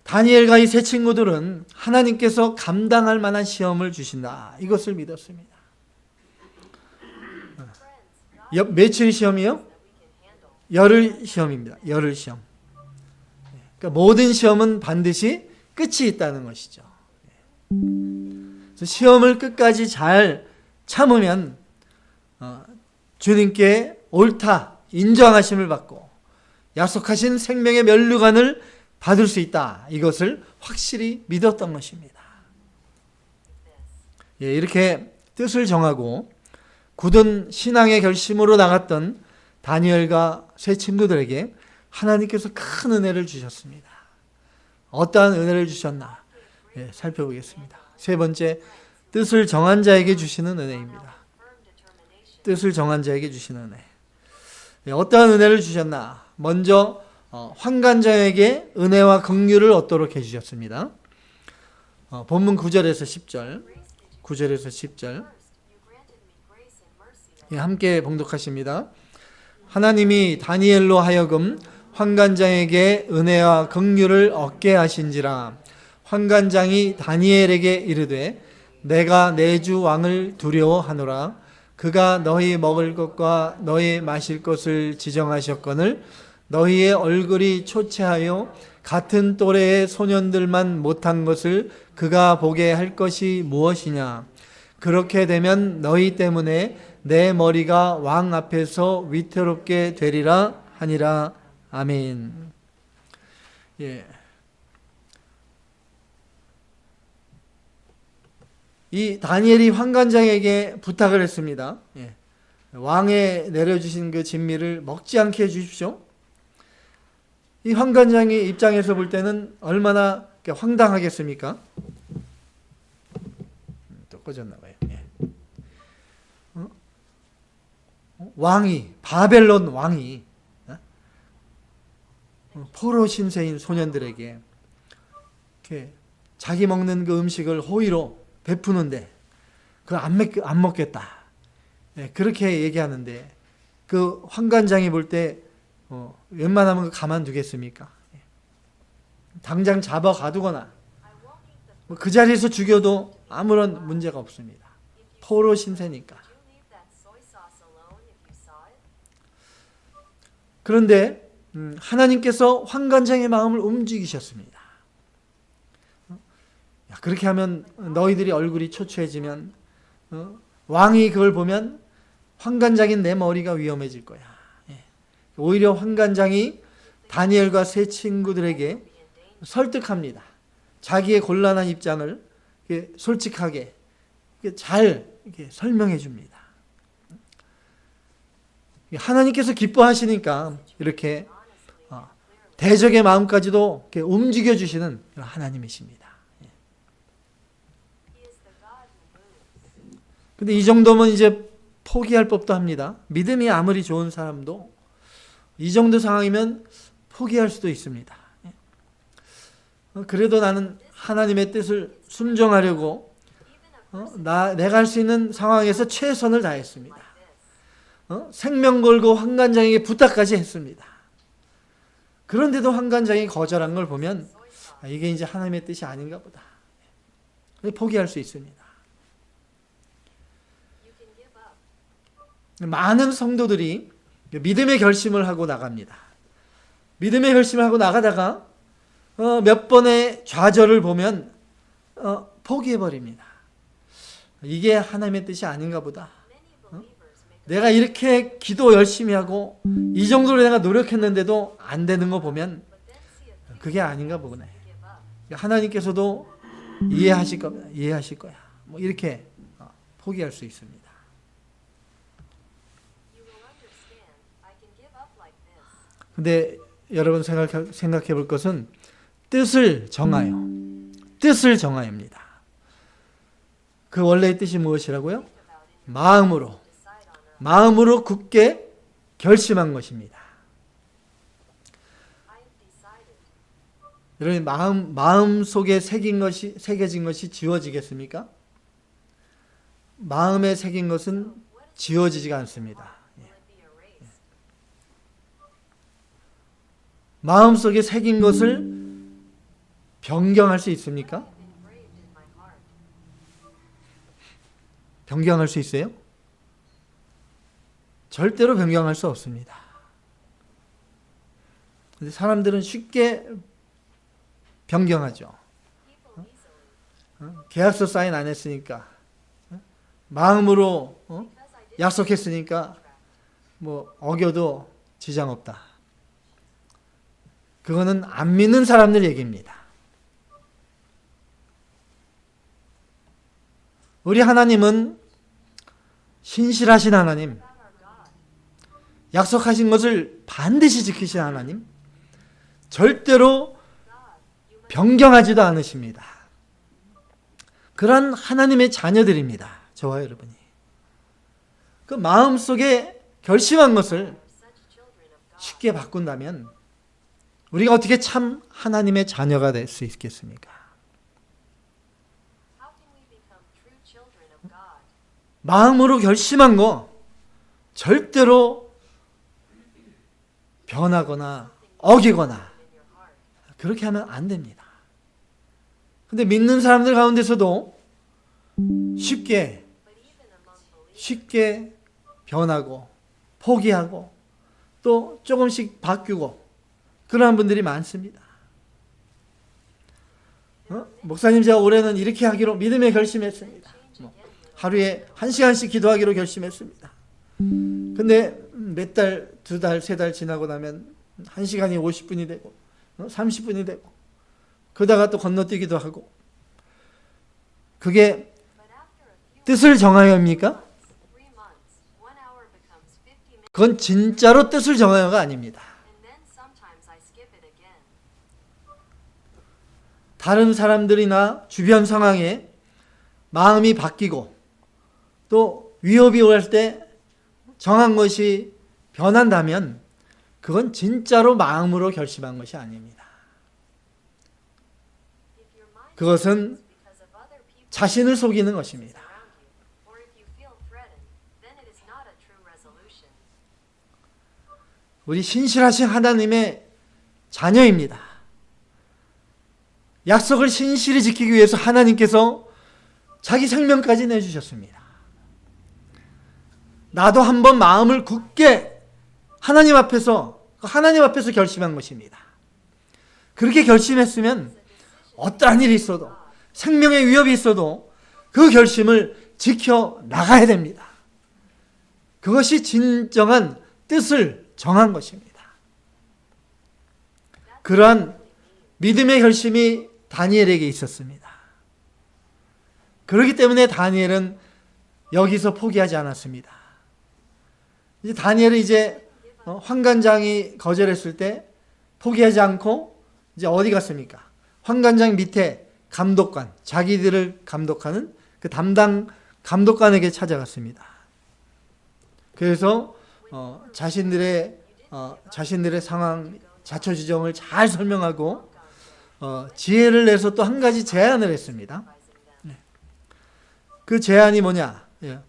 다니엘과 이 세 친구들은 하나님께서 감당할 만한 시험을 주신다. 이것을 믿었습니다. 며칠 시험이요? 열흘 시험입니다. 열흘 시험. 그러니까 모든 시험은 반드시 끝이 있다는 것이죠. 그래서 시험을 끝까지 잘 참으면 주님께 옳다 인정하심을 받고 약속하신 생명의 면류관을 받을 수 있다. 이것을 확실히 믿었던 것입니다. 이렇게 뜻을 정하고 굳은 신앙의 결심으로 나갔던 다니엘과 세 친구들에게 하나님께서 큰 은혜를 주셨습니다. 어떠한 은혜를 주셨나? 살펴보겠습니다. 세 번째, 뜻을 정한 자에게 주시는 은혜입니다. 뜻을 정한 자에게 주시는 은혜. 어떠한 은혜를 주셨나? 먼저 환관장에게 은혜와 긍휼을 얻도록 해주셨습니다. 본문 9절에서 10절, 9절에서 10절 함께 봉독하십니다. 하나님이 다니엘로 하여금 환관장에게 은혜와 긍휼을 얻게 하신지라. 환관장이 다니엘에게 이르되 내가 내 주 왕을 두려워하노라. 그가 너희 먹을 것과 너희 마실 것을 지정하셨거늘 너희의 얼굴이 초췌하여 같은 또래의 소년들만 못한 것을 그가 보게 할 것이 무엇이냐. 그렇게 되면 너희 때문에 내 머리가 왕 앞에서 위태롭게 되리라 하니라. 아멘. 이 다니엘이 환관장에게 부탁을 했습니다. 왕에 내려주신 그 진미를 먹지 않게 해주십시오. 이 환관장의 입장에서 볼 때는 얼마나 황당하겠습니까? 또 꺼졌나 봐요. 왕이, 바벨론 왕이 포로 신세인 소년들에게 이렇게 자기 먹는 그 음식을 호의로 베푸는데 그걸 안 먹겠다. 그렇게 얘기하는데 그 환관장이 볼 때 웬만하면 가만두겠습니까? 당장 잡아 가두거나 그 자리에서 죽여도 아무런 문제가 없습니다. 포로 신세니까. 그런데 하나님께서 환관장의 마음을 움직이셨습니다. 그렇게 하면 너희들이 얼굴이 초췌해지면 왕이 그걸 보면 환관장인 내 머리가 위험해질 거야. 오히려 환관장이 다니엘과 세 친구들에게 설득합니다. 자기의 곤란한 입장을 솔직하게 잘 설명해 줍니다. 하나님께서 기뻐하시니까 이렇게 대적의 마음까지도 움직여 주시는 하나님이십니다. 근데 이 정도면 이제 포기할 법도 합니다. 믿음이 아무리 좋은 사람도 이 정도 상황이면 포기할 수도 있습니다. 그래도 나는 하나님의 뜻을 순종하려고 내가 할 수 있는 상황에서 최선을 다했습니다. 생명 걸고 환관장에게 부탁까지 했습니다. 그런데도 환관장이 거절한 걸 보면 이게 이제 하나님의 뜻이 아닌가 보다. 포기할 수 있습니다. 많은 성도들이 믿음의 결심을 하고 나갑니다. 믿음의 결심을 하고 나가다가 몇 번의 좌절을 보면 포기해버립니다. 이게 하나님의 뜻이 아닌가 보다. 내가 이렇게 기도 열심히 하고 이 정도로 내가 노력했는데도 안 되는 거 보면 그게 아닌가 보네. 하나님께서도 이해하실 거야. 뭐 이렇게 포기할 수 있습니다. 근데 여러분 생각해 볼 것은 뜻을 정하여입니다. 그 원래의 뜻이 무엇이라고요? 마음으로 굳게 결심한 것입니다. 여러분 마음 속에 새겨진 것이 지워지겠습니까? 마음에 새긴 것은 지워지지가 않습니다. 마음 속에 새긴 것을 변경할 수 있습니까? 변경할 수 있어요? 절대로 변경할 수 없습니다. 근데 사람들은 쉽게 변경하죠. 계약서 사인 안 했으니까, 마음으로 약속했으니까 뭐 어겨도 지장 없다. 그거는 안 믿는 사람들 얘기입니다. 우리 하나님은 신실하신 하나님, 약속하신 것을 반드시 지키신 하나님, 절대로 변경하지도 않으십니다. 그런 하나님의 자녀들입니다. 저와 여러분이. 그 마음속에 결심한 것을 쉽게 바꾼다면 우리가 어떻게 참 하나님의 자녀가 될 수 있겠습니까? 마음으로 결심한 거 절대로 변하거나 어기거나 그렇게 하면 안 됩니다. 근데 믿는 사람들 가운데서도 쉽게 변하고 포기하고 또 조금씩 바뀌고 그러한 분들이 많습니다. 목사님 제가 올해는 이렇게 하기로 믿음에 결심했습니다. 하루에 1시간씩 기도하기로 결심했습니다. 근데 몇 달, 2달, 3달 지나고 나면 1시간이 50분이 되고 30분이 되고 그러다가 또 건너뛰기도 하고 그게 뜻을 정하여입니까? 그건 진짜로 뜻을 정하여가 아닙니다. 다른 사람들이나 주변 상황에 마음이 바뀌고 또 위협이 올 때 정한 것이 변한다면 그건 진짜로 마음으로 결심한 것이 아닙니다. 그것은 자신을 속이는 것입니다. 우리 신실하신 하나님의 자녀입니다. 약속을 신실히 지키기 위해서 하나님께서 자기 생명까지 내주셨습니다. 나도 한번 마음을 굳게 하나님 앞에서 결심한 것입니다. 그렇게 결심했으면 어떠한 일이 있어도 생명의 위협이 있어도 그 결심을 지켜 나가야 됩니다. 그것이 진정한 뜻을 정한 것입니다. 그러한 믿음의 결심이 다니엘에게 있었습니다. 그렇기 때문에 다니엘은 여기서 포기하지 않았습니다. 이제 다니엘은 이제 환관장이 거절했을 때 포기하지 않고 이제 어디 갔습니까? 환관장 밑에 감독관, 자기들을 감독하는 그 담당 감독관에게 찾아갔습니다. 그래서 자신들의 상황, 자초지종을 잘 설명하고 지혜를 내서 또 한 가지 제안을 했습니다. 그 제안이 뭐냐? 그러니까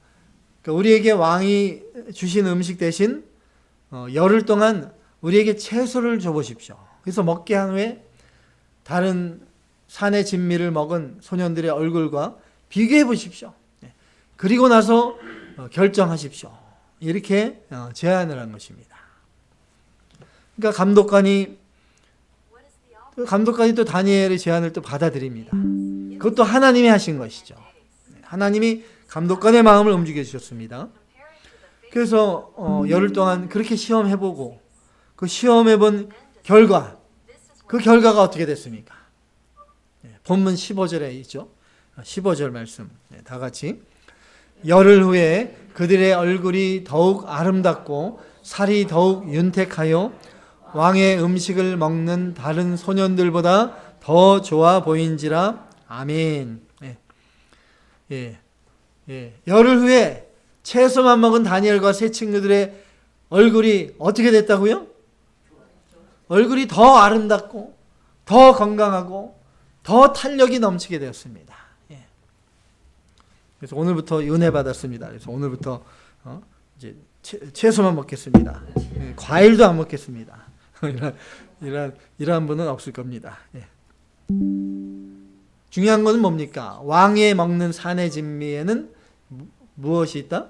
우리에게 왕이 주신 음식 대신 열흘 동안 우리에게 채소를 줘보십시오. 그래서 먹게 한 후에 다른 산의 진미를 먹은 소년들의 얼굴과 비교해 보십시오. 그리고 나서 결정하십시오. 이렇게 제안을 한 것입니다. 그러니까 감독관이 또 다니엘의 제안을 또 받아들입니다. 그것도 하나님이 하신 것이죠. 하나님이 감독관의 마음을 움직여 주셨습니다. 그래서 열흘 동안 그렇게 시험해보고 그 시험해본 그 결과가 어떻게 됐습니까? 본문 15절에 있죠. 15절 말씀 다 같이. 열흘 후에 그들의 얼굴이 더욱 아름답고 살이 더욱 윤택하여 왕의 음식을 먹는 다른 소년들보다 더 좋아 보인지라. 아멘. 열흘 후에 채소만 먹은 다니엘과 세 친구들의 얼굴이 어떻게 됐다고요? 얼굴이 더 아름답고 더 건강하고 더 탄력이 넘치게 되었습니다. 그래서 오늘부터 은혜 받았습니다. 그래서 오늘부터 이제 채소만 먹겠습니다. 과일도 안 먹겠습니다. 이러한 분은 없을 겁니다. 중요한 것은 뭡니까? 왕이 먹는 산의 진미에는 무엇이 있다?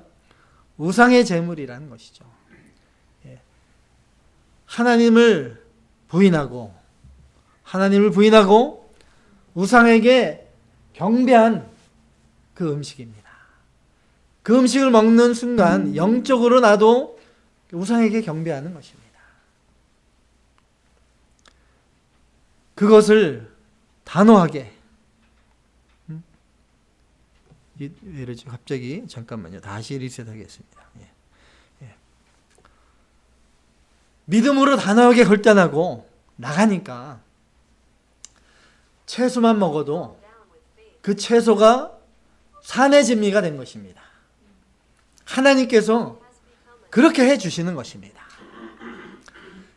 우상의 제물이라는 것이죠. 하나님을 부인하고 하나님을 부인하고 우상에게 경배한 그 음식입니다. 그 음식을 먹는 순간 영적으로 나도 우상에게 경배하는 것입니다. 그것을 단호하게 왜 이러지? 갑자기 잠깐만요. 다시 리셋하겠습니다. 믿음으로 단호하게 결단하고 나가니까 채소만 먹어도 그 채소가 산의 진미가 된 것입니다. 하나님께서 그렇게 해주시는 것입니다.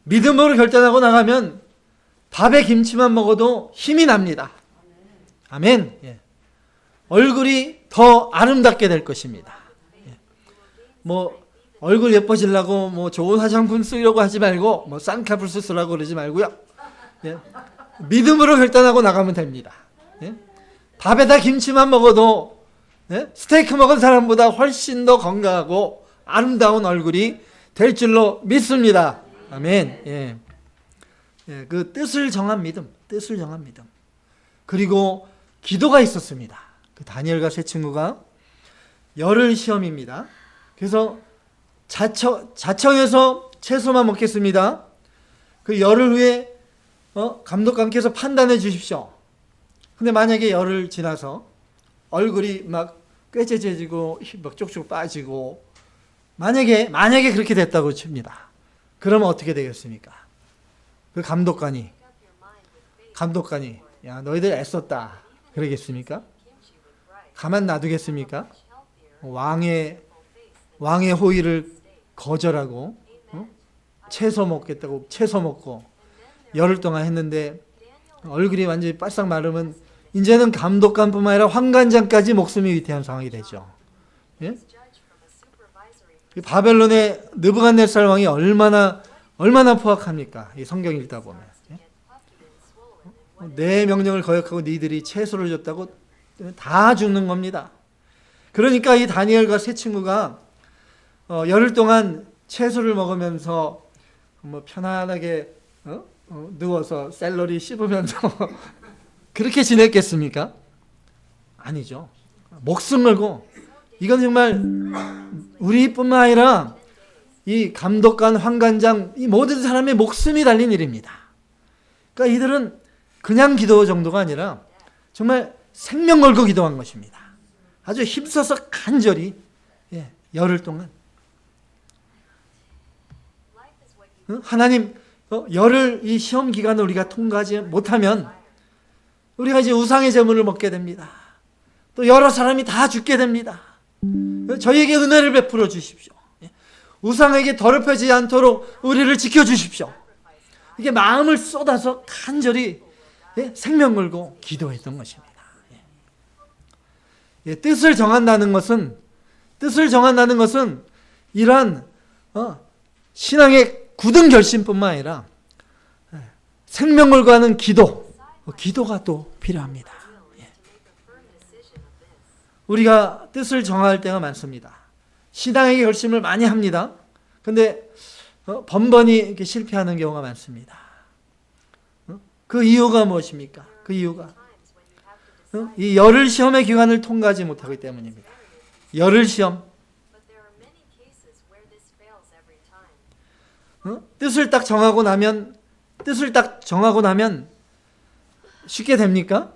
믿음으로 결단하고 나가면 밥에 김치만 먹어도 힘이 납니다. 아멘. 예. 얼굴이 더 아름답게 될 것입니다. 예. 얼굴 예뻐지려고 좋은 화장품 쓰려고 하지 말고 쌍꺼풀 쓰라고 그러지 말고요. 예. 믿음으로 결단하고 나가면 됩니다. 예. 밥에다 김치만 먹어도 스테이크 먹은 사람보다 훨씬 더 건강하고 아름다운 얼굴이 될 줄로 믿습니다. 아멘. 예. 예, 그 뜻을 정한 믿음. 그리고 기도가 있었습니다. 그 다니엘과 세 친구가 열흘 시험입니다. 그래서 자청해서 채소만 먹겠습니다. 그 열흘 후에 감독관께서 판단해 주십시오. 근데 만약에 열흘 지나서 얼굴이 막 꾀죄죄지고 막 쪽쪽 빠지고 만약에 그렇게 됐다고 칩니다. 그러면 어떻게 되겠습니까? 그 감독관이 야 너희들 애썼다 그러겠습니까? 가만 놔두겠습니까? 왕의 호의를 거절하고 채소 먹겠다고 채소 먹고 열흘 동안 했는데 얼굴이 완전히 바싹 마르면 이제는 감독관뿐만 아니라 환관장까지 목숨이 위태한 상황이 되죠. 예? 바벨론의 느부갓네살 왕이 얼마나 포악합니까? 이 성경 읽다 보면. 예? 내 명령을 거역하고 니들이 채소를 줬다고 다 죽는 겁니다. 그러니까 이 다니엘과 세 친구가 열흘 동안 채소를 먹으면서 편안하게 누워서 샐러리 씹으면서 그렇게 지냈겠습니까? 아니죠. 목숨 걸고 이건 정말 우리뿐만 아니라 이 감독관, 환관장 이 모든 사람의 목숨이 달린 일입니다. 그러니까 이들은 그냥 기도 정도가 아니라 정말 생명 걸고 기도한 것입니다. 아주 힘써서 간절히 열흘 동안 하나님 열흘 이 시험 기간을 우리가 통과하지 못하면 우리가 이제 우상의 제물을 먹게 됩니다. 또 여러 사람이 다 죽게 됩니다. 저희에게 은혜를 베풀어 주십시오. 우상에게 더럽혀지지 않도록 우리를 지켜주십시오. 이게 마음을 쏟아서 간절히 생명 걸고 기도했던 것입니다. 뜻을 정한다는 것은 이러한 신앙의 굳은 결심뿐만 아니라 생명 걸고 하는 기도가 또 필요합니다. 우리가 뜻을 정할 때가 많습니다. 신앙의 결심을 많이 합니다. 근데 번번이 이렇게 실패하는 경우가 많습니다. 그 이유가 무엇입니까? 그 이유가 이 열흘 시험의 기간을 통과하지 못하기 때문입니다. 열흘 시험. 뜻을 딱 정하고 나면 쉽게 됩니까?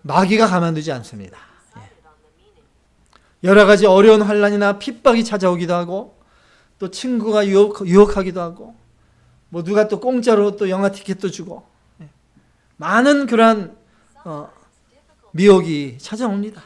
마귀가 가만두지 않습니다. 여러 가지 어려운 환난이나 핍박이 찾아오기도 하고 또 친구가 유혹하기도 하고 누가 또 공짜로 또 영화 티켓도 주고 많은 그러한 미혹이 찾아옵니다.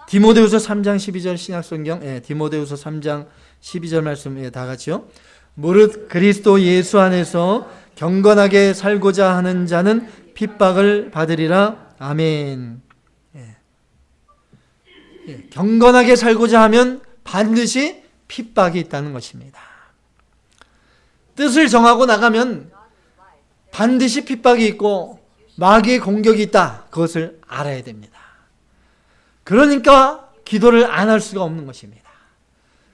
디모데후서 3장 12절 신약성경 디모데후서 3장 12절 말씀 다 같이요. 무릇 그리스도 예수 안에서 경건하게 살고자 하는 자는 핍박을 받으리라. 아멘. 경건하게 살고자 하면 반드시 핍박이 있다는 것입니다. 뜻을 정하고 나가면 반드시 핍박이 있고 마귀의 공격이 있다. 그것을 알아야 됩니다. 그러니까 기도를 안 할 수가 없는 것입니다.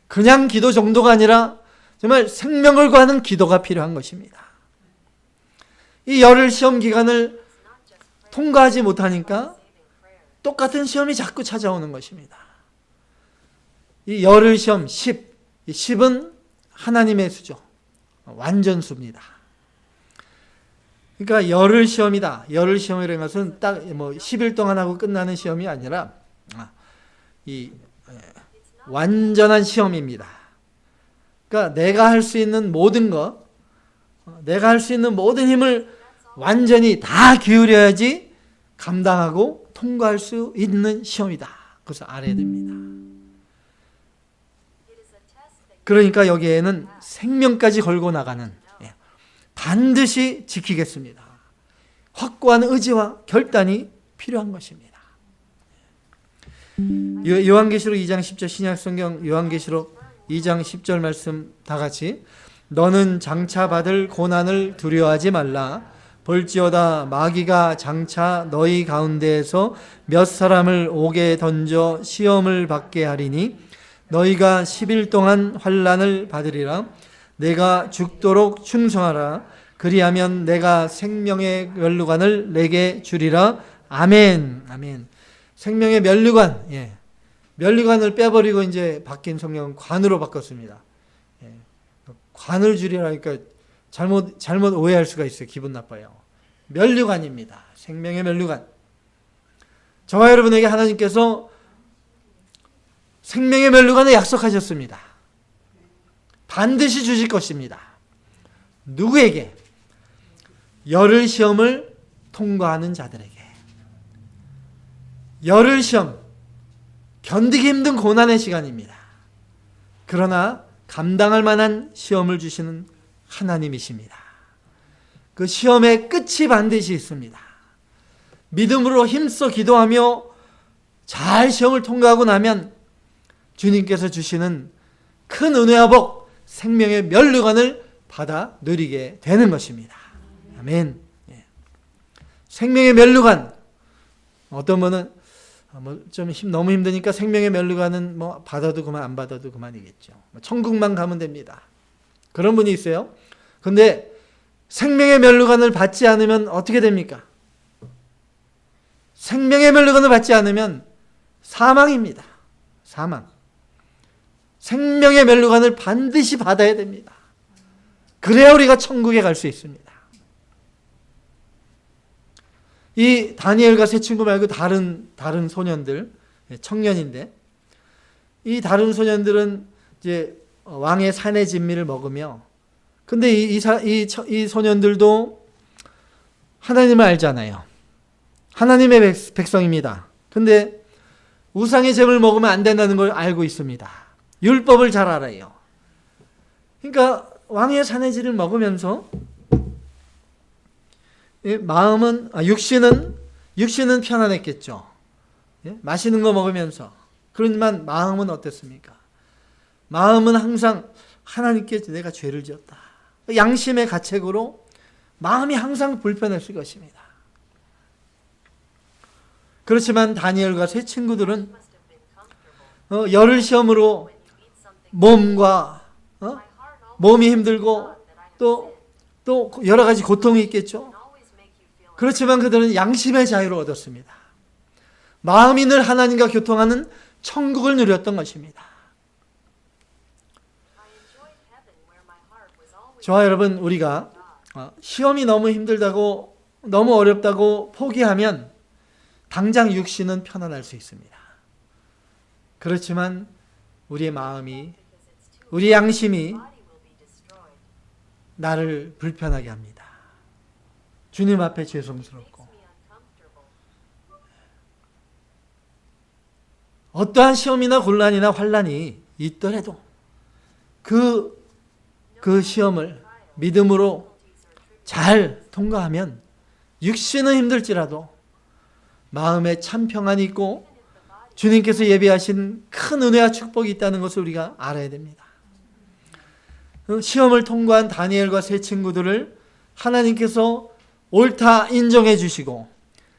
그냥 기도 정도가 아니라 정말 생명을 구하는 기도가 필요한 것입니다. 이 열흘 시험 기간을 통과하지 못하니까 똑같은 시험이 자꾸 찾아오는 것입니다. 이 열흘 시험 10, 이 10은 하나님의 수죠. 완전수입니다. 그러니까 열흘 시험이다. 열흘 시험이라는 것은 딱 10일 동안 하고 끝나는 시험이 아니라 이 완전한 시험입니다. 그러니까 내가 할 수 있는 모든 것, 내가 할 수 있는 모든 힘을 완전히 다 기울여야지 감당하고 통과할 수 있는 시험이다. 그것을 알아야 됩니다. 그러니까 여기에는 생명까지 걸고 나가는, 반드시 지키겠습니다. 확고한 의지와 결단이 필요한 것입니다. 요한계시록 2장 10절, 신약성경 요한계시록 2장 10절 말씀 다 같이, 너는 장차 받을 고난을 두려워하지 말라. 볼지어다 마귀가 장차 너희 가운데에서 몇 사람을 옥에 던져 시험을 받게 하리니 너희가 10일 동안 환난을 받으리라. 내가 죽도록 충성하라. 그리하면 내가 생명의 면류관을 내게 주리라. 아멘. 아멘. 생명의 면류관, 면류관을 빼버리고 이제 바뀐 성경은 관으로 바꿨습니다. 관을 주리라니까 잘못 오해할 수가 있어요. 기분 나빠요. 면류관입니다. 생명의 면류관. 저와 여러분에게 하나님께서 생명의 면류관을 약속하셨습니다. 반드시 주실 것입니다. 누구에게? 열흘 시험을 통과하는 자들에게. 열흘 시험, 견디기 힘든 고난의 시간입니다. 그러나 감당할 만한 시험을 주시는 하나님이십니다. 그 시험의 끝이 반드시 있습니다. 믿음으로 힘써 기도하며 잘 시험을 통과하고 나면 주님께서 주시는 큰 은혜와 복, 생명의 면류관을 받아 누리게 되는 것입니다. 아멘. 생명의 면류관. 어떤 분은 좀 너무 힘드니까 생명의 면류관은 받아도 그만 안 받아도 그만이겠죠. 천국만 가면 됩니다. 그런 분이 있어요. 근데 생명의 면류관을 받지 않으면 어떻게 됩니까? 생명의 면류관을 받지 않으면 사망입니다. 사망. 생명의 면류관을 반드시 받아야 됩니다. 그래야 우리가 천국에 갈 수 있습니다. 이 다니엘과 세 친구 말고 다른 소년들, 청년인데, 이 다른 소년들은 이제 왕의 산의 진미를 먹으며, 근데 이 소년들도 하나님을 알잖아요. 하나님의 백성입니다. 근데 우상의 잼을 먹으면 안 된다는 걸 알고 있습니다. 율법을 잘 알아요. 그러니까 왕의 산의 진을 먹으면서 마음은, 육신은 편안했겠죠. 맛있는 거 먹으면서. 그렇지만 마음은 어땠습니까? 마음은 항상 하나님께 내가 죄를 지었다. 양심의 가책으로 마음이 항상 불편했을 것입니다. 그렇지만 다니엘과 세 친구들은 열흘 시험으로 몸이 힘들고 또 여러 가지 고통이 있겠죠. 그렇지만 그들은 양심의 자유를 얻었습니다. 마음이 늘 하나님과 교통하는 천국을 누렸던 것입니다. 저와 여러분, 우리가 시험이 너무 힘들다고, 너무 어렵다고 포기하면 당장 육신은 편안할 수 있습니다. 그렇지만 우리의 마음이, 우리 양심이 나를 불편하게 합니다. 주님 앞에 죄송스럽고, 어떠한 시험이나 곤란이나 환난이 있더라도 그 시험을 믿음으로 잘 통과하면 육신은 힘들지라도 마음에 참 평안이 있고 주님께서 예비하신 큰 은혜와 축복이 있다는 것을 우리가 알아야 됩니다. 시험을 통과한 다니엘과 세 친구들을 하나님께서 옳다 인정해 주시고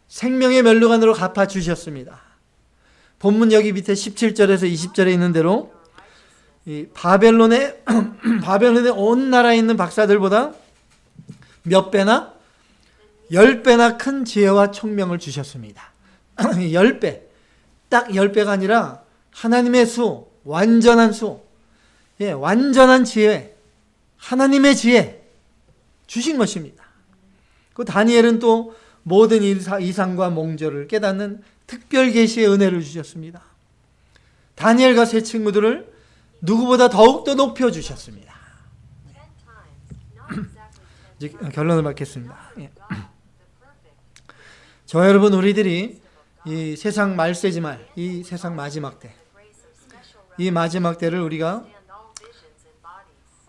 생명의 면류관으로 갚아 주셨습니다. 본문 여기 밑에 17절에서 20절에 있는 대로 이 바벨론의 온 나라에 있는 박사들보다 몇 배나 10배나 큰 지혜와 총명을 주셨습니다. 10배. 딱 10배가 아니라 하나님의 수, 완전한 수. 예, 완전한 지혜. 하나님의 지혜 주신 것입니다. 그 다니엘은 또 모든 이상과 몽조를 깨닫는 특별 계시의 은혜를 주셨습니다. 다니엘과 세 친구들을 누구보다 더욱더 높여주셨습니다. 이제 결론을 맺겠습니다. 예. 저와 여러분, 우리들이 이 세상 말세지말, 이 세상 마지막 때, 이 마지막 때를 우리가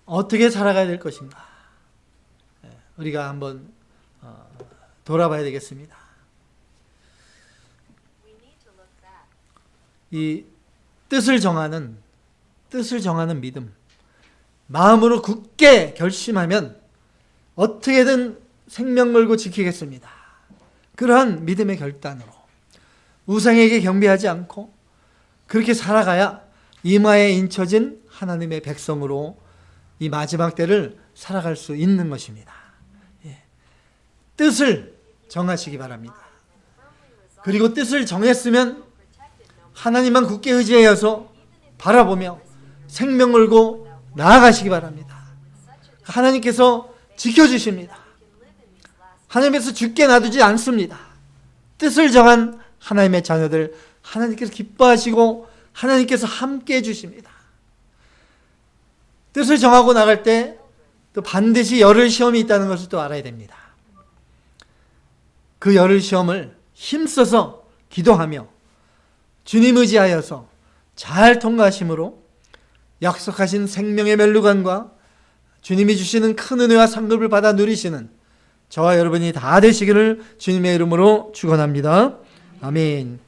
어떻게 살아가야 될 것인가? 우리가 한번 돌아봐야 되겠습니다. 이 뜻을 정하는 믿음, 마음으로 굳게 결심하면 어떻게든 생명 걸고 지키겠습니다. 그러한 믿음의 결단으로 우상에게 경배하지 않고 그렇게 살아가야 이마에 인쳐진 하나님의 백성으로 이 마지막 때를 살아갈 수 있는 것입니다. 예. 뜻을 정하시기 바랍니다. 그리고 뜻을 정했으면 하나님만 굳게 의지하여서 바라보며 생명 걸고 나아가시기 바랍니다. 하나님께서 지켜주십니다. 하나님께서 죽게 놔두지 않습니다. 뜻을 정한 하나님의 자녀들, 하나님께서 기뻐하시고 하나님께서 함께 해주십니다. 뜻을 정하고 나갈 때 또 반드시 열흘 시험이 있다는 것을 또 알아야 됩니다. 그 열흘 시험을 힘써서 기도하며 주님 의지하여서 잘 통과하심으로 약속하신 생명의 멸류관과 주님이 주시는 큰 은혜와 상급을 받아 누리시는 저와 여러분이 다 되시기를 주님의 이름으로 축원합니다. 아멘.